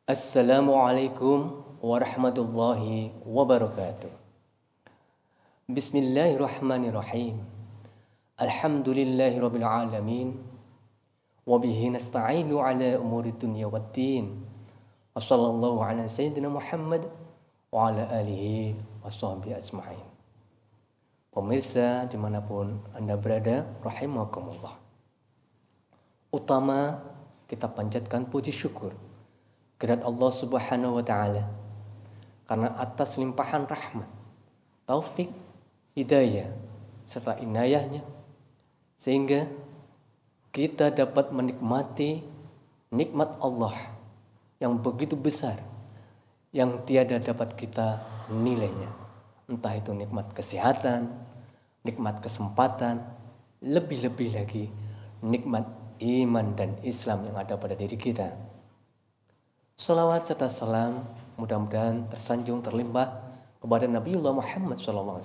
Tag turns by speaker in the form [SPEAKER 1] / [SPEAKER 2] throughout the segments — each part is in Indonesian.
[SPEAKER 1] Assalamualaikum warahmatullahi wabarakatuh. Bismillahirrahmanirrahim. Alhamdulillahirabbil alamin. Wa bihi nasta'inu ala umuri dunya waddin. Wassallallahu ala sayyidina Muhammad wa ala alihi washabbihi ajma'in. Pemirsa dimanapun Anda berada, rahimakumullah. Utama kita panjatkan puji syukur kehadirat Allah Subhanahu wa taala karena atas limpahan rahmat, taufik, hidayah serta inayahnya sehingga kita dapat menikmati nikmat Allah yang begitu besar yang tiada dapat kita nilainya. Entah itu nikmat kesehatan, nikmat kesempatan, lebih-lebih lagi nikmat iman dan Islam yang ada pada diri kita. Salawat serta salam mudah-mudahan tersanjung terlimpah kepada Nabiullah Muhammad SAW.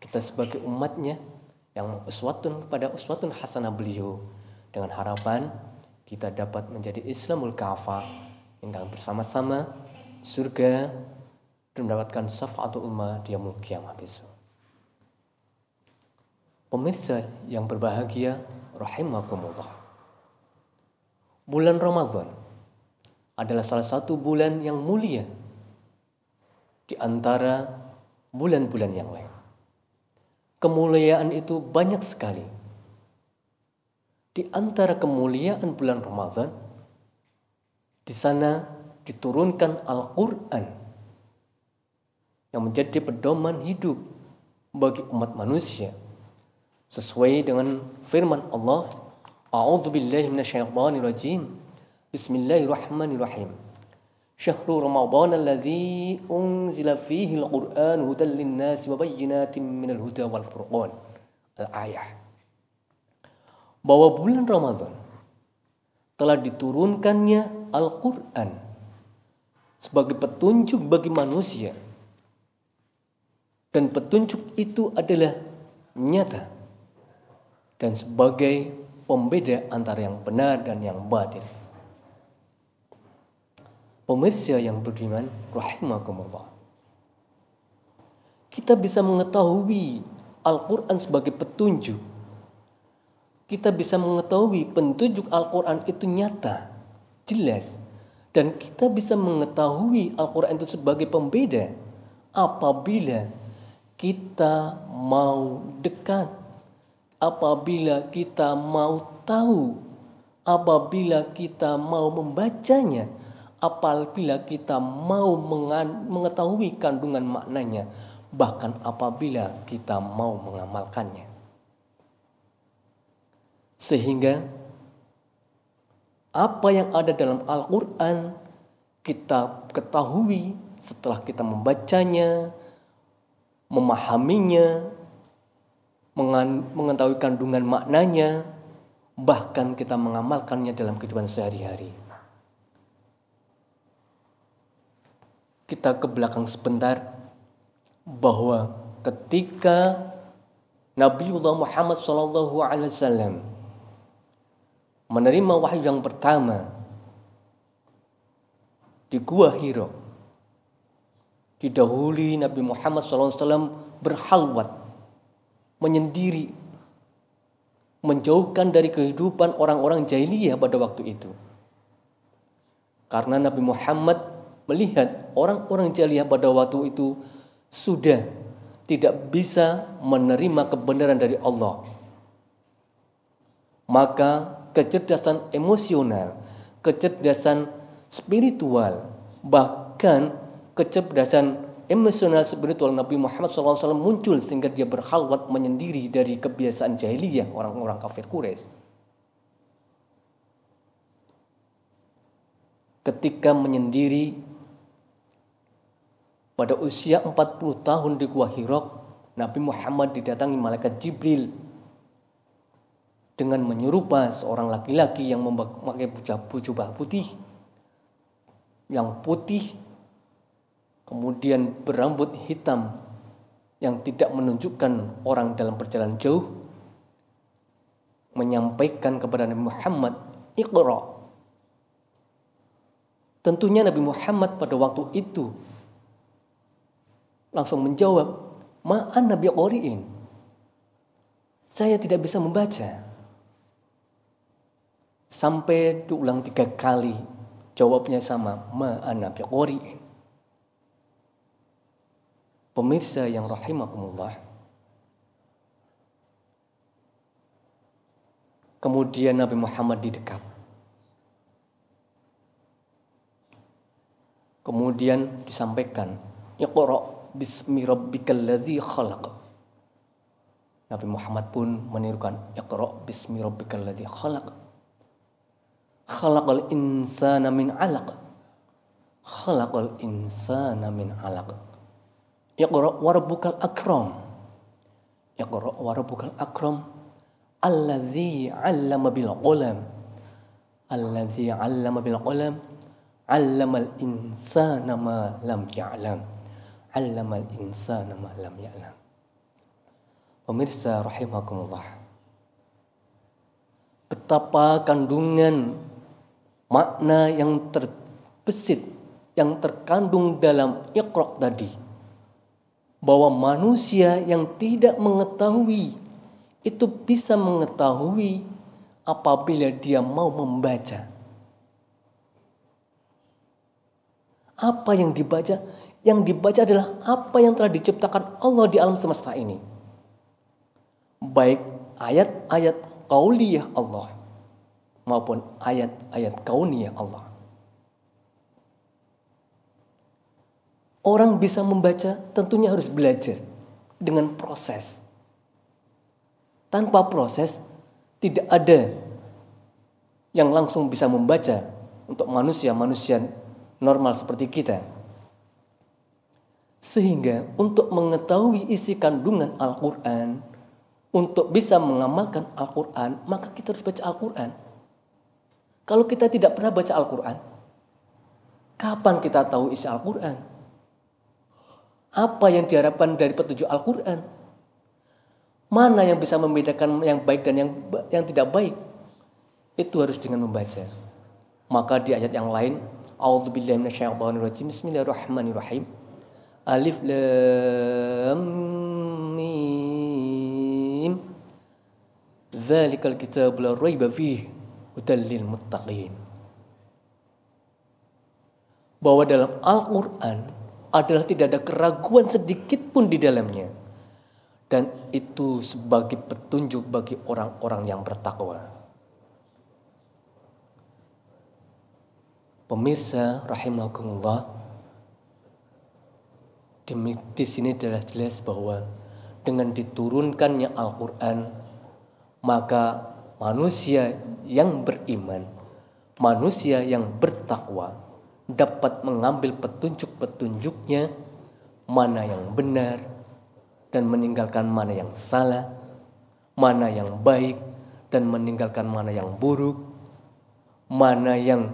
[SPEAKER 1] Kita sebagai umatnya yang pada uswatun hasanah beliau, dengan harapan kita dapat menjadi Islamul kafah yang bersama-sama surga dan mendapatkan syafaatul ummah di yaumul qiyamah besok. Pemirsa yang berbahagia, rahimakumullah. Bulan Ramadan adalah salah satu bulan yang mulia di antara bulan-bulan yang lain. Kemuliaan itu banyak sekali. Di antara kemuliaan bulan Ramadan, di sana diturunkan Al-Quran yang menjadi pedoman hidup bagi umat manusia. Sesuai dengan firman Allah, A'udzubillahi minasyaitonirrajim. Bismillahirrahmanirrahim. Syahrul Ramadan alladzi unzila fihi al-Qur'an hudan lin-nasi wa bayyinatin minal huda wal furqan. Al-ayah. Bahwa bulan Ramadan telah diturunkannya Al-Qur'an sebagai petunjuk bagi manusia. Dan petunjuk itu adalah nyata dan sebagai pembeda antara yang benar dan yang batil. Pemirsa yang beriman, rahimakumullah. Kita bisa mengetahui Al-Quran sebagai petunjuk. Kita bisa mengetahui petunjuk Al-Quran itu nyata, jelas. Dan kita bisa mengetahui Al-Quran itu sebagai pembeda apabila kita mau dekat, apabila kita mau tahu, apabila kita mau membacanya, apabila kita mau mengetahui kandungan maknanya, bahkan apabila kita mau mengamalkannya. Sehingga apa yang ada dalam Al-Quran kita ketahui setelah kita membacanya, memahaminya, mengetahui kandungan maknanya, bahkan kita mengamalkannya dalam kehidupan sehari-hari. Kita ke belakang sebentar, bahwa ketika Nabiullah Muhammad SAW menerima wahyu yang pertama di Gua Hira, didahului Nabi Muhammad SAW berhalwat, menyendiri, menjauhkan dari kehidupan orang-orang jahiliyah pada waktu itu. Karena Nabi Muhammad melihat orang-orang jahiliyah pada waktu itu sudah tidak bisa menerima kebenaran dari Allah. Maka kecerdasan emosional, kecerdasan spiritual, bahkan kecerdasan emosional spiritual Nabi Muhammad SAW muncul sehingga dia berhalwat menyendiri dari kebiasaan jahiliyah orang-orang kafir Quraisy. Ketika menyendiri pada usia 40 tahun di Gua Hira, Nabi Muhammad didatangi malaikat Jibril dengan menyerupai seorang laki-laki yang memakai jubah putih, yang putih, kemudian berambut hitam yang tidak menunjukkan orang dalam perjalanan jauh, menyampaikan kepada Nabi Muhammad, Iqra. Tentunya Nabi Muhammad pada waktu itu langsung menjawab, "Ma'an Nabi qori'in." Saya tidak bisa membaca. Sampai diulang 3 kali, jawabnya sama, "Ma'an Nabi qori'in." Pemirsa yang rahimakumullah, kemudian Nabi Muhammad didekap. Kemudian disampaikan, "Iqra' bismi rabbikal ladzi khalaq." Nabi Muhammad pun menirukan, "Iqra' bismi rabbikal ladzi khalaq. Khalaqal insana min 'alaq. Khalaqal insana min 'alaq. Iqra' wa rabbukal akram. Iqra' wa rabbukal akram. Alladzi 'allama bil qalam. Alladzi 'allama bil qalam. 'Allamal insana ma lam ya'lam. 'Allamal insana ma lam ya'lam." Pemirsa rahimakumullah, betapa kandungan makna yang terbesit, yang terkandung dalam Iqra' tadi, bahwa manusia yang tidak mengetahui itu bisa mengetahui apabila dia mau membaca. Apa yang dibaca? Yang dibaca adalah apa yang telah diciptakan Allah di alam semesta ini. Baik ayat-ayat qauliyah Allah maupun ayat-ayat kauniyah Allah. Orang bisa membaca tentunya harus belajar dengan proses. Tanpa proses tidak ada yang langsung bisa membaca untuk manusia-manusia normal seperti kita. Sehingga untuk mengetahui isi kandungan Al-Quran, untuk bisa mengamalkan Al-Quran, maka kita harus baca Al-Quran. Kalau kita tidak pernah baca Al-Quran, kapan kita tahu isi Al-Quran? Apa yang diharapkan dari petunjuk Al-Quran? Mana yang bisa membedakan yang baik dan yang tidak baik? Itu harus dengan membaca. Maka di ayat yang lain, A'udzubillahi minasyaitonirrajim. Bismillahirrahmanirrahim. Alif lam mim. Dzalikal kitabul la raiba fihi hudal lil muttaqin. Bahwa dalam Al-Qur'an adalah tidak ada keraguan sedikit pun di dalamnya, dan itu sebagai petunjuk bagi orang-orang yang bertakwa. Pemirsa rahimakumullah, di sini adalah jelas bahwa dengan diturunkannya Al-Quran, maka manusia yang beriman, manusia yang bertakwa dapat mengambil petunjuk-petunjuknya, mana yang benar dan meninggalkan mana yang salah, mana yang baik dan meninggalkan mana yang buruk, mana yang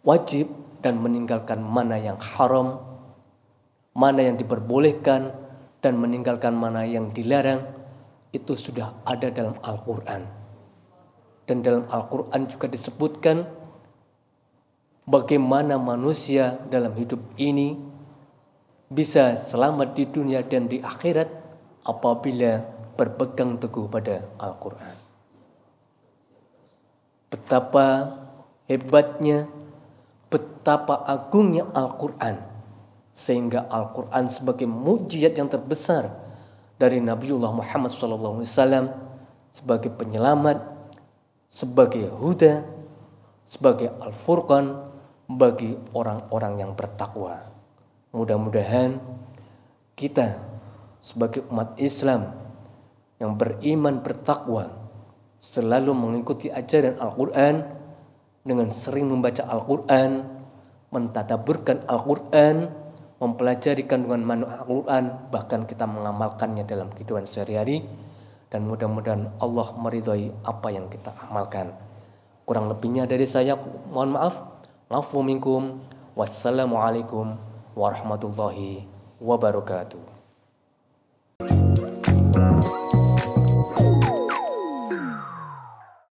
[SPEAKER 1] wajib dan meninggalkan mana yang haram, mana yang diperbolehkan dan meninggalkan mana yang dilarang. Itu sudah ada dalam Al-Quran. Dan dalam Al-Quran juga disebutkan bagaimana manusia dalam hidup ini bisa selamat di dunia dan di akhirat apabila berpegang teguh pada Al-Quran. Betapa hebatnya, betapa agungnya Al-Quran, sehingga Al-Quran sebagai mukjizat yang terbesar dari Nabiullah Muhammad SAW, sebagai penyelamat, sebagai huda, sebagai Al-Furqan bagi orang-orang yang bertakwa. Mudah-mudahan kita sebagai umat Islam yang beriman bertakwa selalu mengikuti ajaran Al-Quran dengan sering membaca Al-Quran, mentadabburkan Al-Quran, mempelajari kandungan makna Al-Quran, bahkan kita mengamalkannya dalam kehidupan sehari-hari, dan mudah-mudahan Allah meridhai apa yang kita amalkan. Kurang lebihnya dari saya mohon maaf. Afu minkum. Wassalamualaikum warahmatullahi wabarakatuh.